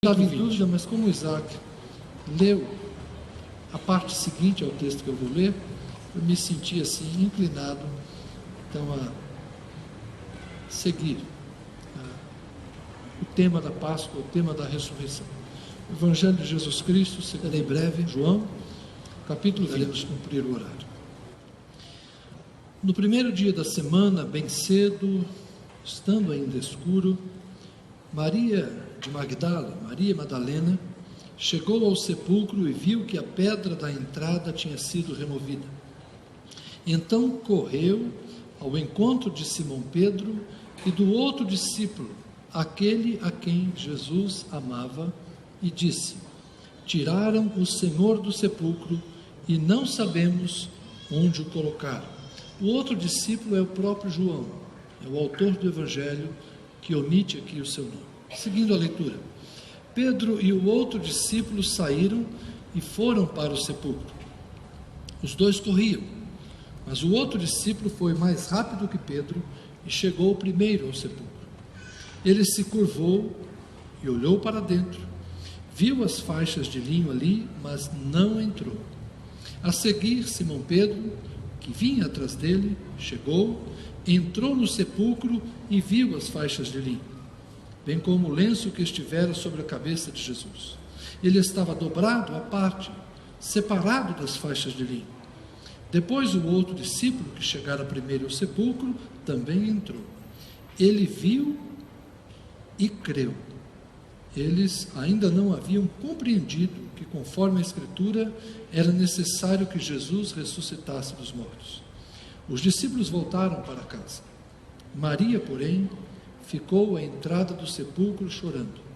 Estava em dúvida, mas como Isaac leu a parte seguinte ao texto que eu vou ler, eu me senti assim inclinado então a seguir o tema da Páscoa, o tema da ressurreição. O Evangelho de Jesus Cristo, serei breve, João, capítulo 20, vamos cumprir o horário. No primeiro dia da semana, bem cedo, estando ainda escuro, Maria de Magdala, Maria Madalena, chegou ao sepulcro e viu que a pedra da entrada tinha sido removida. Então correu ao encontro de Simão Pedro e do outro discípulo, aquele a quem Jesus amava, e disse: tiraram o Senhor do sepulcro e não sabemos onde o colocaram. O outro discípulo é o próprio João, é o autor do Evangelho, que omite aqui o seu nome. Seguindo a leitura, Pedro e o outro discípulo saíram e foram para o sepulcro. Os dois corriam, mas o outro discípulo foi mais rápido que Pedro e chegou primeiro ao sepulcro. Ele se curvou e olhou para dentro, viu as faixas de linho ali, mas não entrou. A seguir, Simão Pedro, que vinha atrás dele, chegou, entrou no sepulcro e viu as faixas de linho, bem como o lenço que estivera sobre a cabeça de Jesus. Ele estava dobrado à parte, separado das faixas de linho. Depois o outro discípulo, que chegara primeiro ao sepulcro, também entrou. Ele viu e creu. Eles ainda não haviam compreendido que, conforme a Escritura, era necessário que Jesus ressuscitasse dos mortos. Os discípulos voltaram para casa. Maria, porém, ficou à entrada do sepulcro chorando.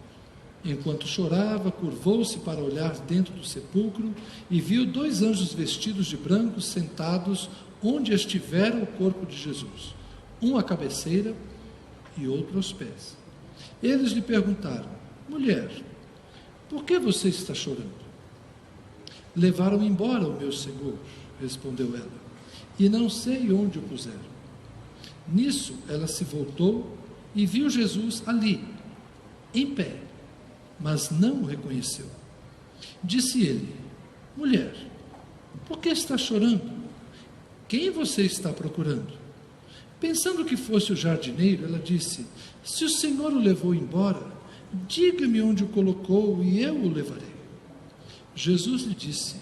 Enquanto chorava, curvou-se para olhar dentro do sepulcro e viu 2 anjos vestidos de branco sentados onde estivera o corpo de Jesus, um à cabeceira e outro aos pés. Eles lhe perguntaram: mulher, por que você está chorando? Levaram embora o meu Senhor, respondeu ela, e não sei onde o puseram. Nisso ela se voltou e viu Jesus ali, em pé, mas não o reconheceu. Disse ele: mulher, por que está chorando? Quem você está procurando? Pensando que fosse o jardineiro, ela disse: se o Senhor o levou embora, diga-me onde o colocou e eu o levarei. Jesus lhe disse: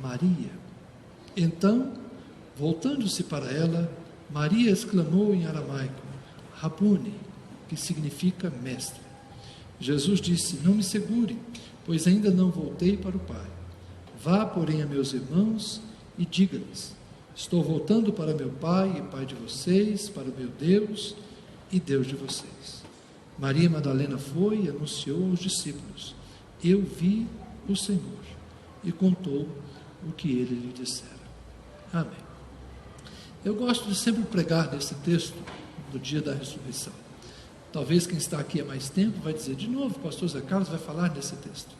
Maria. Então, voltando-se para ela, Maria exclamou em aramaico: Rabuni, que significa mestre. Jesus disse: não me segure, pois ainda não voltei para o Pai. Vá, porém, a meus irmãos e diga-lhes: estou voltando para meu Pai e Pai de vocês, para meu Deus e Deus de vocês. Maria Madalena foi e anunciou aos discípulos: eu vi o Senhor, e contou o que ele lhe dissera. Amém. Eu gosto de sempre pregar nesse texto do dia da ressurreição. Talvez quem está aqui há mais tempo vai dizer: de novo, o pastor Zé Carlos vai falar nesse texto.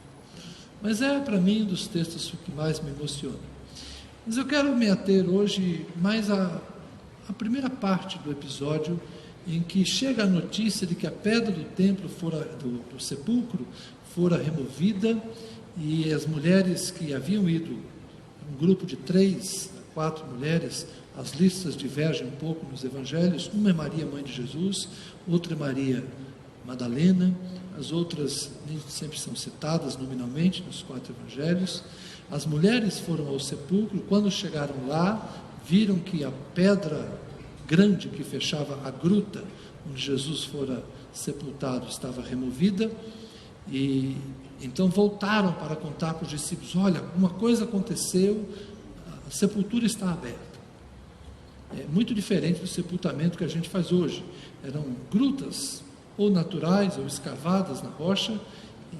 Mas é, para mim, um dos textos que mais me emociona. Mas eu quero me ater hoje mais à primeira parte do episódio, em que chega a notícia de que a pedra do templo do sepulcro fora removida, e as mulheres que haviam ido, um grupo de 3 a 4 mulheres, as listas divergem um pouco nos evangelhos. Uma é Maria, mãe de Jesus, outra é Maria Madalena, as outras nem sempre são citadas nominalmente nos 4 evangelhos. As mulheres foram ao sepulcro. Quando chegaram lá, viram que a pedra grande que fechava a gruta onde Jesus fora sepultado estava removida, e então voltaram para contar para os discípulos: olha, uma coisa aconteceu, a sepultura está aberta. É muito diferente do sepultamento que a gente faz hoje. Eram grutas ou naturais ou escavadas na rocha,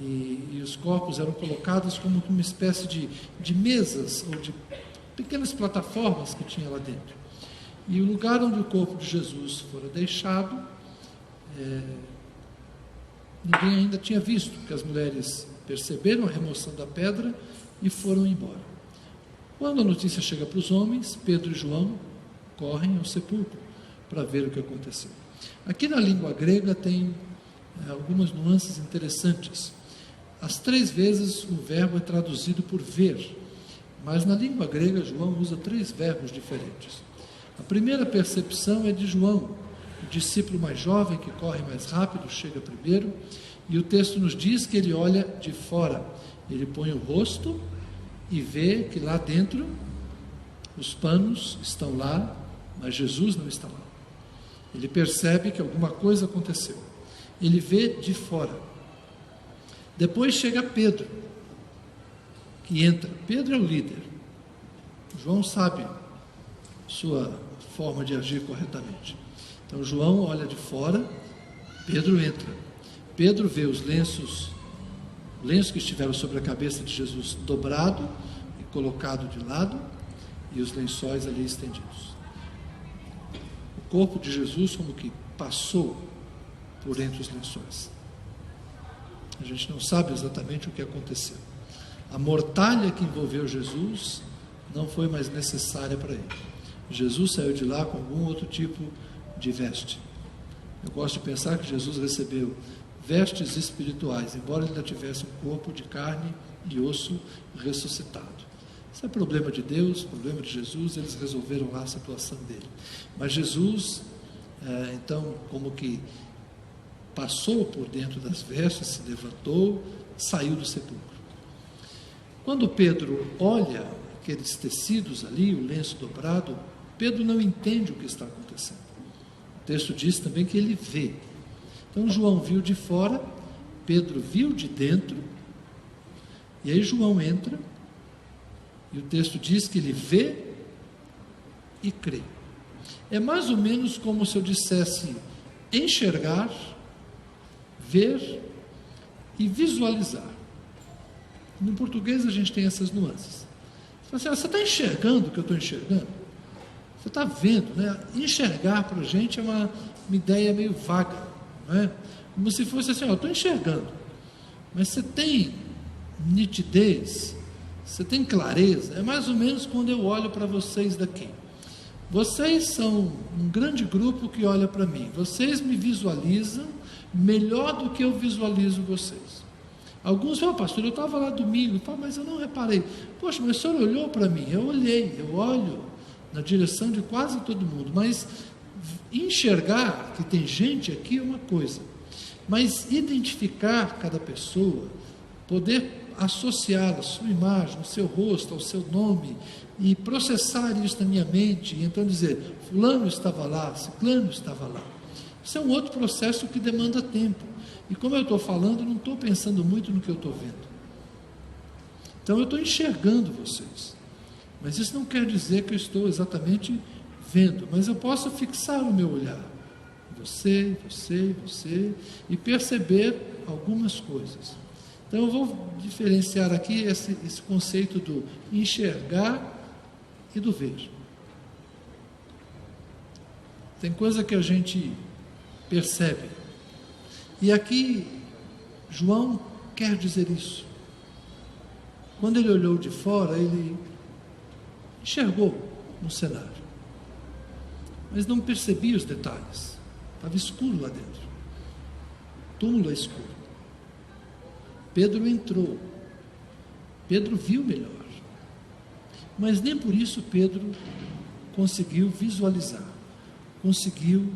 e os corpos eram colocados como uma espécie de mesas ou de pequenas plataformas que tinha lá dentro. E o lugar onde o corpo de Jesus fora deixado, ninguém ainda tinha visto, porque as mulheres perceberam a remoção da pedra e foram embora. Quando a notícia chega para os homens, Pedro e João correm ao sepulcro para ver o que aconteceu. Aqui na língua grega tem algumas nuances interessantes. As 3 vezes o verbo é traduzido por ver, mas na língua grega João usa 3 verbos diferentes. A primeira percepção é de João, o discípulo mais jovem que corre mais rápido, chega primeiro, e o texto nos diz que ele olha de fora, ele põe o rosto e vê que lá dentro os panos estão lá, mas Jesus não está lá. Ele percebe que alguma coisa aconteceu. Ele vê de fora. Depois chega Pedro, que entra. Pedro é o líder. João sabe sua forma de agir corretamente. Então João olha de fora, Pedro entra. Pedro vê os lenços que estiveram sobre a cabeça de Jesus dobrado e colocado de lado, e os lençóis ali estendidos. O corpo de Jesus como que passou por entre os lençóis. A gente não sabe exatamente o que aconteceu. A mortalha que envolveu Jesus não foi mais necessária para ele. Jesus saiu de lá com algum outro tipo de veste. Eu gosto de pensar que Jesus recebeu vestes espirituais, embora ele ainda tivesse um corpo de carne e osso ressuscitado. Isso é problema de Deus, problema de Jesus, eles resolveram lá a situação dele. Mas Jesus, então, como que passou por dentro das vestes, se levantou, saiu do sepulcro. Quando Pedro olha aqueles tecidos ali, o lenço dobrado, Pedro não entende o que está acontecendo. O texto diz também que ele vê. Então João viu de fora, Pedro viu de dentro, e aí João entra, e o texto diz que ele vê e crê. É mais ou menos como se eu dissesse enxergar, ver e visualizar. No português a gente tem essas nuances. Você está enxergando o que eu estou enxergando? Você está vendo, né? Enxergar para a gente é uma ideia meio vaga, não é? Como se fosse assim, eu estou enxergando, mas você tem nitidez, você tem clareza. É mais ou menos quando eu olho para vocês daqui. Vocês são um grande grupo que olha para mim. Vocês me visualizam melhor do que eu visualizo vocês. Alguns falam, pastor, eu estava lá domingo, mas eu não reparei. Poxa, mas o senhor olhou para mim? Eu olhei, eu olho na direção de quase todo mundo, mas enxergar que tem gente aqui é uma coisa, mas identificar cada pessoa, poder associá-la, sua imagem, o seu rosto, ao seu nome, e processar isso na minha mente, e então dizer, fulano estava lá, ciclano estava lá. Isso é um outro processo que demanda tempo. E como eu estou falando, não estou pensando muito no que eu estou vendo. Então eu estou enxergando vocês. Mas isso não quer dizer que eu estou exatamente vendo, mas eu posso fixar o meu olhar. Você, e perceber algumas coisas. Então eu vou diferenciar aqui esse conceito do enxergar e do ver. Tem coisa que a gente percebe. E aqui João quer dizer isso. Quando ele olhou de fora, ele enxergou um cenário, mas não percebia os detalhes. Estava escuro lá dentro. O túmulo é escuro. Pedro entrou. Pedro viu melhor. Mas nem por isso Pedro conseguiu visualizar, conseguiu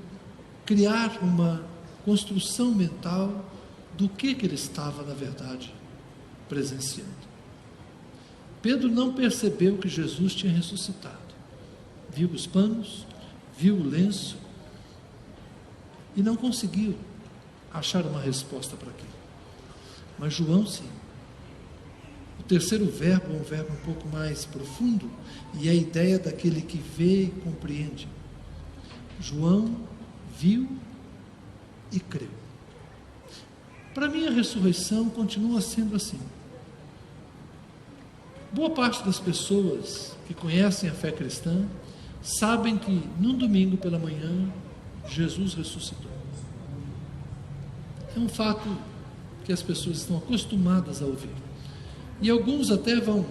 criar uma construção mental do que ele estava, na verdade, presenciando. Pedro não percebeu que Jesus tinha ressuscitado. Viu os panos, viu o lenço e não conseguiu achar uma resposta para aquilo. Mas João sim. O terceiro verbo é um verbo um pouco mais profundo e é a ideia daquele que vê e compreende. João viu e creu. Para mim a ressurreição continua sendo assim. Boa parte das pessoas que conhecem a fé cristã sabem que num domingo pela manhã Jesus ressuscitou. É um fato que as pessoas estão acostumadas a ouvir. E alguns até vão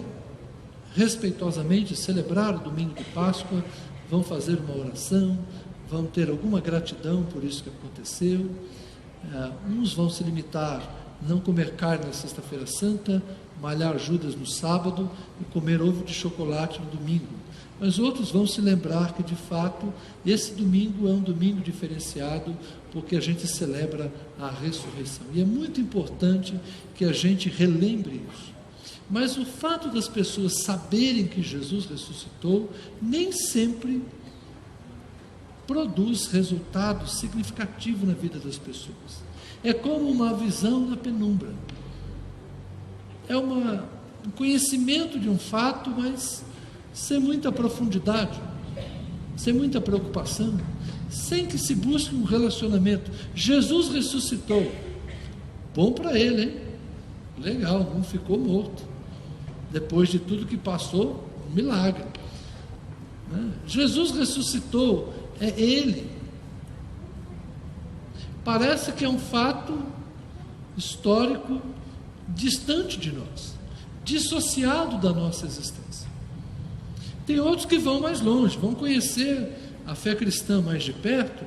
respeitosamente celebrar o domingo de Páscoa, vão fazer uma oração, vão ter alguma gratidão por isso que aconteceu, Uns vão se limitar a não comer carne na sexta-feira santa, malhar Judas no sábado e comer ovo de chocolate no domingo. Mas outros vão se lembrar que, de fato, esse domingo é um domingo diferenciado, porque a gente celebra a ressurreição. E é muito importante que a gente relembre isso. Mas o fato das pessoas saberem que Jesus ressuscitou, nem sempre produz resultado significativo na vida das pessoas. É como uma visão na penumbra. É um conhecimento de um fato, mas sem muita profundidade, sem muita preocupação, sem que se busque um relacionamento. Jesus ressuscitou. Bom para ele, hein? Legal, não ficou morto. Depois de tudo que passou, um milagre. Jesus ressuscitou, é Ele. Parece que é um fato histórico distante de nós, dissociado da nossa existência. Tem outros que vão mais longe, vão conhecer a fé cristã mais de perto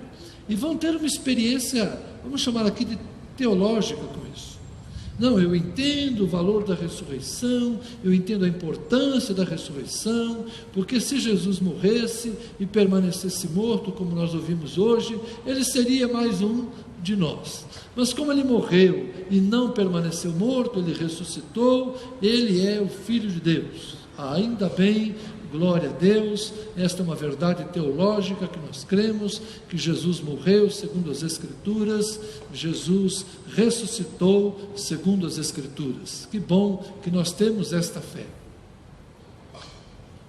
e vão ter uma experiência, vamos chamar aqui de teológica com isso. Não, eu entendo o valor da ressurreição, eu entendo a importância da ressurreição, porque se Jesus morresse e permanecesse morto, como nós ouvimos hoje, ele seria mais um de nós. Mas como ele morreu e não permaneceu morto, ele ressuscitou, ele é o Filho de Deus. Ainda bem, glória a Deus, esta é uma verdade teológica que nós cremos, que Jesus morreu segundo as Escrituras, Jesus ressuscitou segundo as Escrituras. Que bom que nós temos esta fé.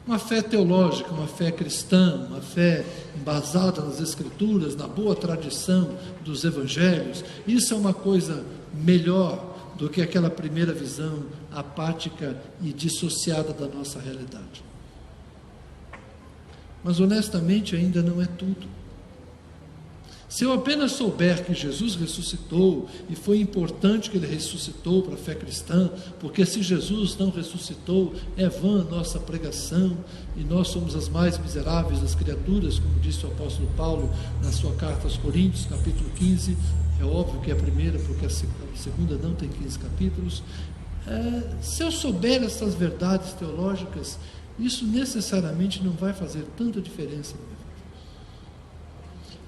Uma fé teológica, uma fé cristã, uma fé embasada nas Escrituras, na boa tradição dos Evangelhos. Isso é uma coisa melhor do que aquela primeira visão apática e dissociada da nossa realidade. Mas honestamente ainda não é tudo. Se eu apenas souber que Jesus ressuscitou, e foi importante que ele ressuscitou para a fé cristã, porque se Jesus não ressuscitou, é vã a nossa pregação, e nós somos as mais miseráveis das criaturas, como disse o apóstolo Paulo na sua carta aos Coríntios, capítulo 15, é óbvio que é a primeira, porque a segunda não tem 15 capítulos. Se eu souber essas verdades teológicas, isso necessariamente não vai fazer tanta diferença na minha vida.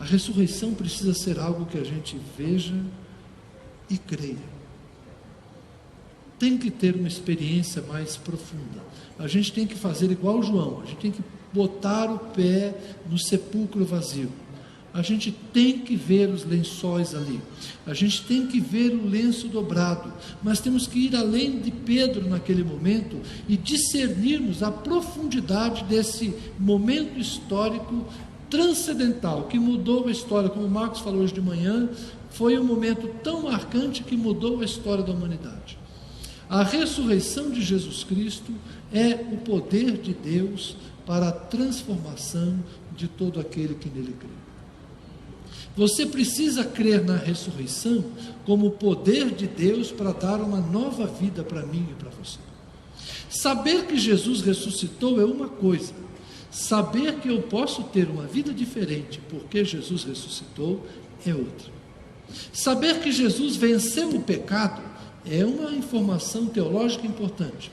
A ressurreição precisa ser algo que a gente veja e creia. Tem que ter uma experiência mais profunda. A gente tem que fazer igual João, a gente tem que botar o pé no sepulcro vazio. A gente tem que ver os lençóis ali, a gente tem que ver o lenço dobrado, mas temos que ir além de Pedro naquele momento e discernirmos a profundidade desse momento histórico transcendental, que mudou a história, como o Marcos falou hoje de manhã, foi um momento tão marcante que mudou a história da humanidade. A ressurreição de Jesus Cristo é o poder de Deus para a transformação de todo aquele que nele crê. Você precisa crer na ressurreição como o poder de Deus para dar uma nova vida para mim e para você. Saber que Jesus ressuscitou é uma coisa, saber que eu posso ter uma vida diferente porque Jesus ressuscitou é outra. Saber que Jesus venceu o pecado é uma informação teológica importante.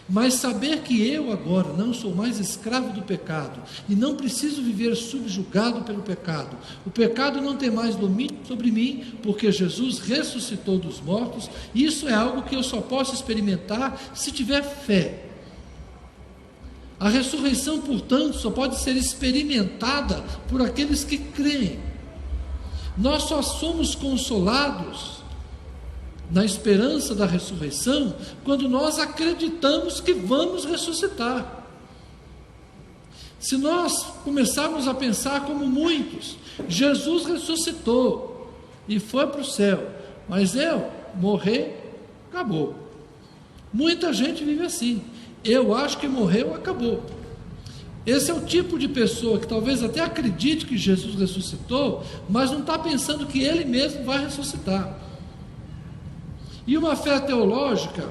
Mas saber que eu agora não sou mais escravo do pecado e não preciso viver subjugado pelo pecado, o pecado não tem mais domínio sobre mim, porque Jesus ressuscitou dos mortos, isso é algo que eu só posso experimentar se tiver fé. A ressurreição, portanto, só pode ser experimentada por aqueles que creem. Nós só somos consolados na esperança da ressurreição, quando nós acreditamos que vamos ressuscitar. Se nós começarmos a pensar como muitos, Jesus ressuscitou e foi para o céu, mas eu morrer, acabou. Muita gente vive assim, eu acho que morreu, acabou. Esse é o tipo de pessoa que talvez até acredite que Jesus ressuscitou, mas não está pensando que ele mesmo vai ressuscitar. E uma fé teológica,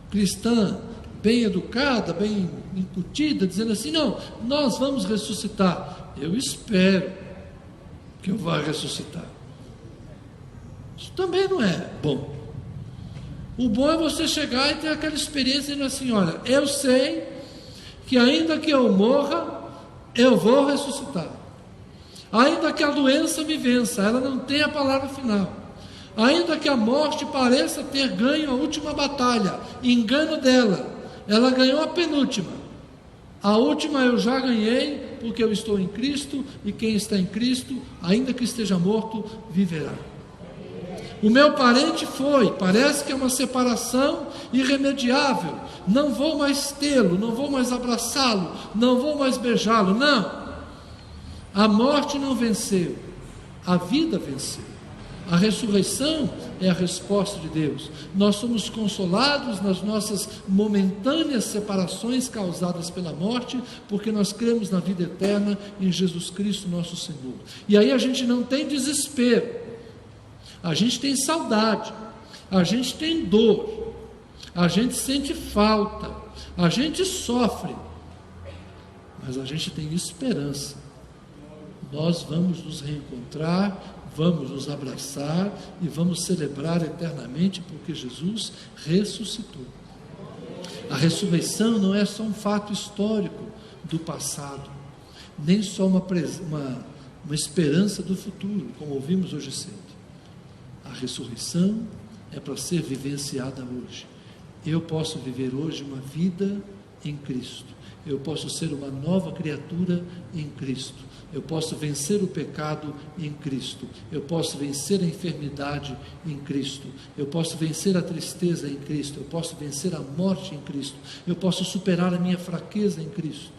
cristã, bem educada, bem incutida, dizendo assim, não, nós vamos ressuscitar. Eu espero que eu vá ressuscitar. Isso também não é bom. O bom é você chegar e ter aquela experiência de assim, olha, eu sei que ainda que eu morra, eu vou ressuscitar. Ainda que a doença me vença, ela não tem a palavra final. Ainda que a morte pareça ter ganho a última batalha, engano dela, ela ganhou a penúltima. A última eu já ganhei, porque eu estou em Cristo, e quem está em Cristo, ainda que esteja morto, viverá. O meu parente parece que é uma separação irremediável, não vou mais tê-lo, não vou mais abraçá-lo, não vou mais beijá-lo, não. A morte não venceu, a vida venceu. A ressurreição é a resposta de Deus. Nós somos consolados nas nossas momentâneas separações causadas pela morte, porque nós cremos na vida eterna em Jesus Cristo nosso Senhor. E aí a gente não tem desespero, a gente tem saudade, a gente tem dor, a gente sente falta, a gente sofre, mas a gente tem esperança. Nós vamos nos reencontrar, vamos nos abraçar e vamos celebrar eternamente, porque Jesus ressuscitou. A ressurreição não é só um fato histórico do passado, nem só uma esperança do futuro, como ouvimos hoje cedo. A ressurreição é para ser vivenciada hoje. Eu posso viver hoje uma vida em Cristo. Eu posso ser uma nova criatura em Cristo. Eu posso vencer o pecado em Cristo. Eu posso vencer a enfermidade em Cristo. Eu posso vencer a tristeza em Cristo. Eu posso vencer a morte em Cristo. Eu posso superar a minha fraqueza em Cristo.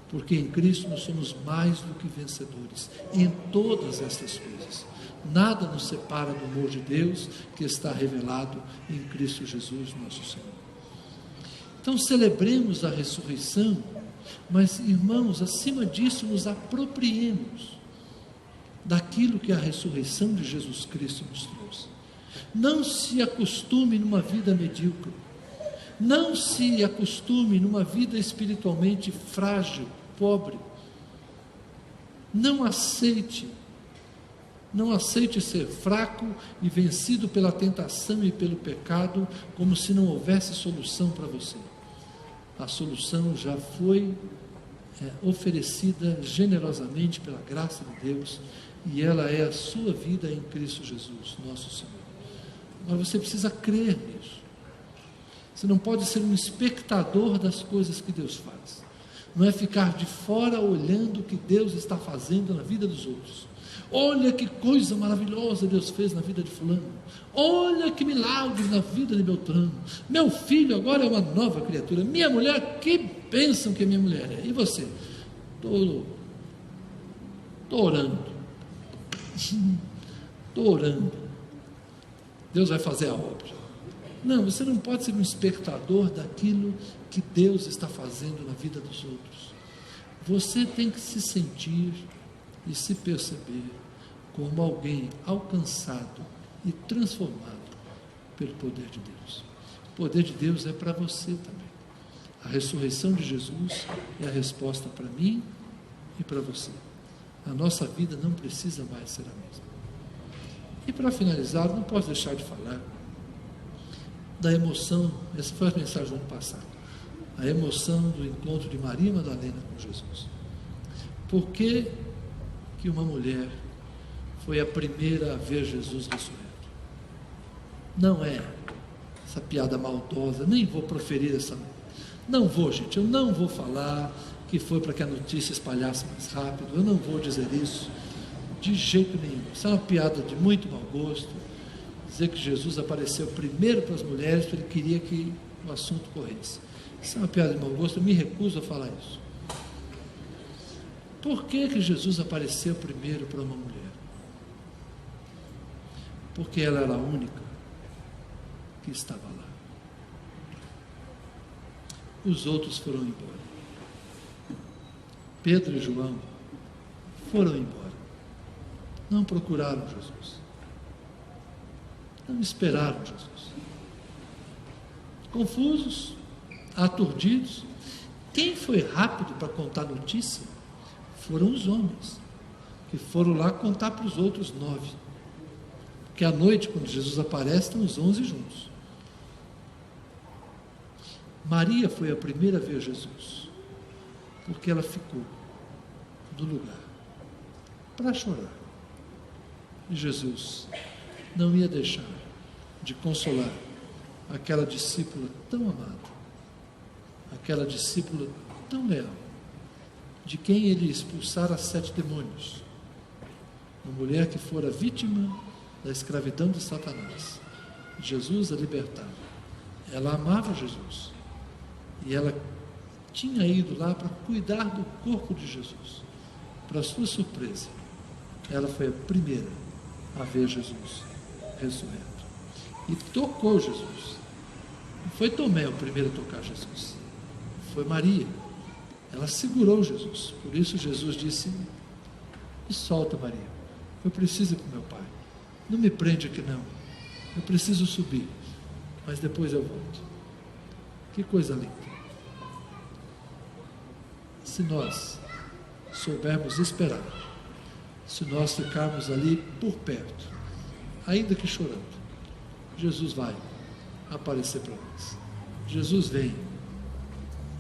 Porque em Cristo nós somos mais do que vencedores em todas estas coisas. Nada nos separa do amor de Deus que está revelado em Cristo Jesus, nosso Senhor. Então celebremos a ressurreição, mas, irmãos, acima disso, nos apropriemos daquilo que a ressurreição de Jesus Cristo nos trouxe. Não se acostume numa vida medíocre, não se acostume numa vida espiritualmente frágil, pobre. Não aceite ser fraco e vencido pela tentação e pelo pecado, como se não houvesse solução para você. A solução já foi oferecida generosamente pela graça de Deus, e ela é a sua vida em Cristo Jesus, nosso Senhor. Agora você precisa crer nisso. Você não pode ser um espectador das coisas que Deus faz. Não é ficar de fora olhando o que Deus está fazendo na vida dos outros. Olha que coisa maravilhosa Deus fez na vida de fulano. Olha que milagre na vida de Beltrano. Meu filho agora é uma nova criatura. Minha mulher, que bênção que minha mulher é. E você? Estou orando. Estou orando. Deus vai fazer a obra. Não, você não pode ser um espectador daquilo que Deus está fazendo na vida dos outros. Você tem que se sentir e se perceber como alguém alcançado e transformado pelo poder de Deus. O poder de Deus é para você também. A ressurreição de Jesus é a resposta para mim e para você. A nossa vida não precisa mais ser a mesma. E para finalizar, não posso deixar de falar da emoção. Essa foi a mensagem do ano passado. A emoção do encontro de Maria Madalena com Jesus. Por que uma mulher foi a primeira a ver Jesus ressurreto? Não é essa piada maldosa, nem vou proferir essa. Não vou, gente, eu não vou falar que foi para que a notícia espalhasse mais rápido, eu não vou dizer isso, de jeito nenhum. Isso é uma piada de muito mau gosto, dizer que Jesus apareceu primeiro para as mulheres, porque ele queria que o assunto corresse. Isso é uma piada de mau gosto, eu me recuso a falar isso. Por que Jesus apareceu primeiro para uma mulher? Porque ela era a única que estava lá. Os outros foram embora. Pedro e João foram embora. Não procuraram Jesus. Não esperaram Jesus. Confusos, aturdidos. Quem foi rápido para contar a notícia? Foram os homens, que foram lá contar para os outros 9. Porque à noite, quando Jesus aparece, estão os 11 juntos. Maria foi a primeira a ver Jesus, porque ela ficou no lugar para chorar. E Jesus não ia deixar de consolar aquela discípula tão amada, aquela discípula tão leal, de quem ele expulsara 7 demônios, uma mulher que fora vítima da escravidão de Satanás. Jesus a libertava. Ela amava Jesus e ela tinha ido lá para cuidar do corpo de Jesus. Para sua surpresa, ela foi a primeira a ver Jesus ressurreto e tocou Jesus. Não foi Tomé o primeiro a tocar Jesus, foi Maria. Ela segurou Jesus. Por isso Jesus disse: me solta, Maria, eu preciso ir para o meu pai, não me prende aqui não, eu preciso subir, mas depois eu volto. Que coisa linda. Se nós soubermos esperar, se nós ficarmos ali por perto, ainda que chorando, Jesus vai aparecer para nós. Jesus vem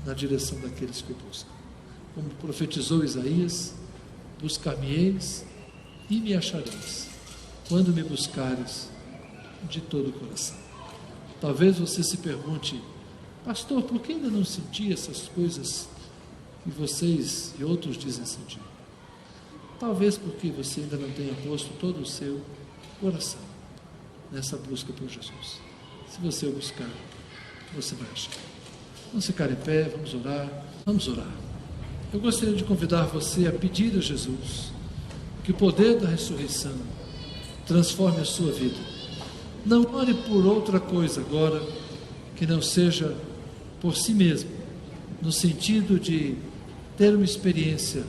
na direção daqueles que o buscam. Como profetizou Isaías: buscar-me-eis e me achareis, quando me buscares de todo o coração. Talvez você se pergunte: pastor, por que ainda não senti essas coisas que vocês e outros dizem sentir? Talvez porque você ainda não tenha posto todo o seu coração nessa busca por Jesus. Se você o buscar, você vai achar. Vamos ficar em pé, vamos orar. Vamos orar. Eu gostaria de convidar você a pedir a Jesus que o poder da ressurreição transforme a sua vida. Não ore por outra coisa agora que não seja por si mesmo, no sentido de ter uma experiência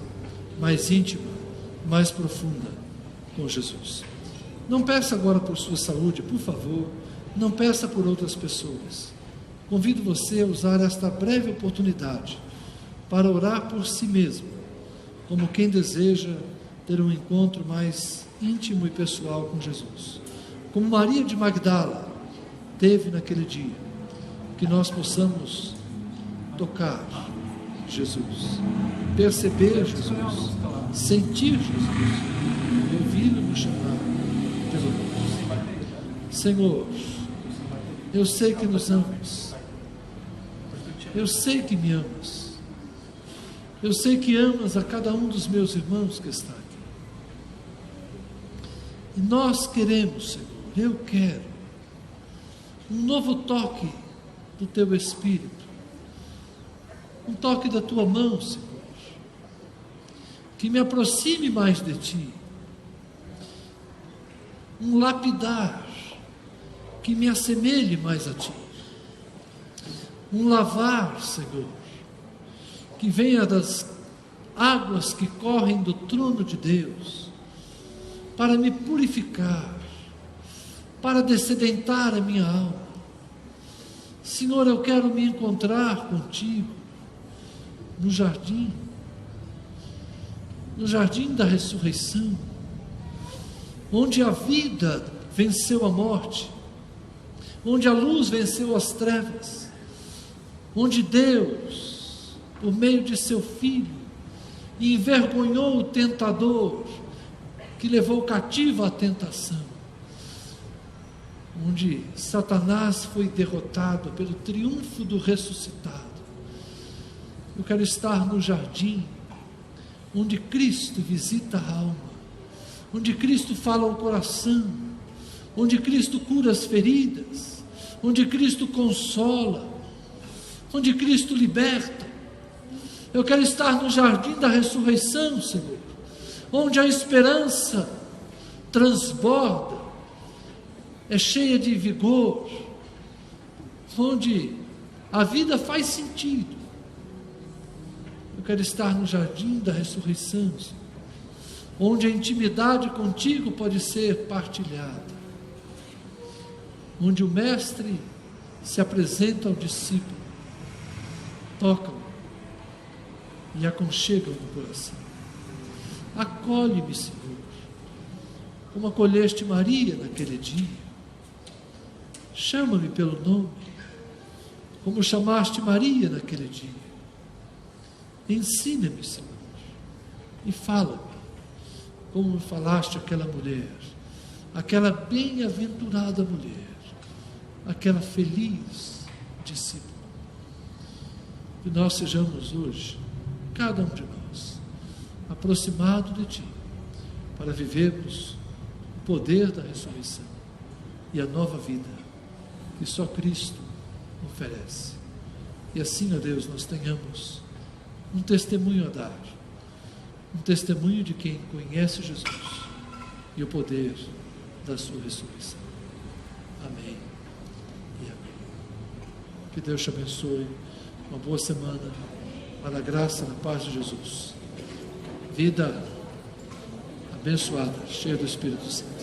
mais íntima, mais profunda com Jesus. Não peça agora por sua saúde, por favor, não peça por outras pessoas. Convido você a usar esta breve oportunidade para orar por si mesmo, como quem deseja ter um encontro mais íntimo e pessoal com Jesus. Como Maria de Magdala teve naquele dia, que nós possamos tocar Jesus, perceber Jesus, sentir Jesus, ouvi-lo nos chamar pelo nome. Senhor, eu sei que nos amas, eu sei que me amas, eu sei que amas a cada um dos meus irmãos que está aqui. E nós queremos, Senhor, eu quero um novo toque do Teu Espírito, um toque da Tua mão, Senhor, que me aproxime mais de Ti, um lapidar que me assemelhe mais a Ti, um lavar, Senhor, que venha das águas que correm do trono de Deus, para me purificar, para dessedentar a minha alma. Senhor, eu quero me encontrar contigo no jardim da ressurreição, onde a vida venceu a morte, onde a luz venceu as trevas, onde Deus, por meio de seu Filho, envergonhou o tentador que levou cativa a tentação, onde Satanás foi derrotado pelo triunfo do ressuscitado. Eu quero estar no jardim onde Cristo visita a alma, onde Cristo fala ao coração, onde Cristo cura as feridas, onde Cristo consola, onde Cristo liberta. Eu quero estar no jardim da ressurreição, Senhor, onde a esperança transborda, é cheia de vigor, onde a vida faz sentido. Eu quero estar no jardim da ressurreição, Senhor, onde a intimidade contigo pode ser partilhada, onde o mestre se apresenta ao discípulo, toca-o e aconchega-o no coração. Acolhe-me, Senhor, como acolheste Maria naquele dia. Chama-me pelo nome, como chamaste Maria naquele dia. Ensina-me, Senhor, e fala-me, como falaste àquela mulher, aquela bem-aventurada mulher, aquela feliz discípula. Que nós sejamos hoje, cada um de nós, aproximado de Ti, para vivermos o poder da ressurreição e a nova vida que só Cristo oferece. E assim, ó Deus, nós tenhamos um testemunho a dar, um testemunho de quem conhece Jesus e o poder da sua ressurreição. Amém e amém. Que Deus te abençoe, uma boa semana, para a graça e a paz de Jesus. Vida abençoada, cheia do Espírito Santo.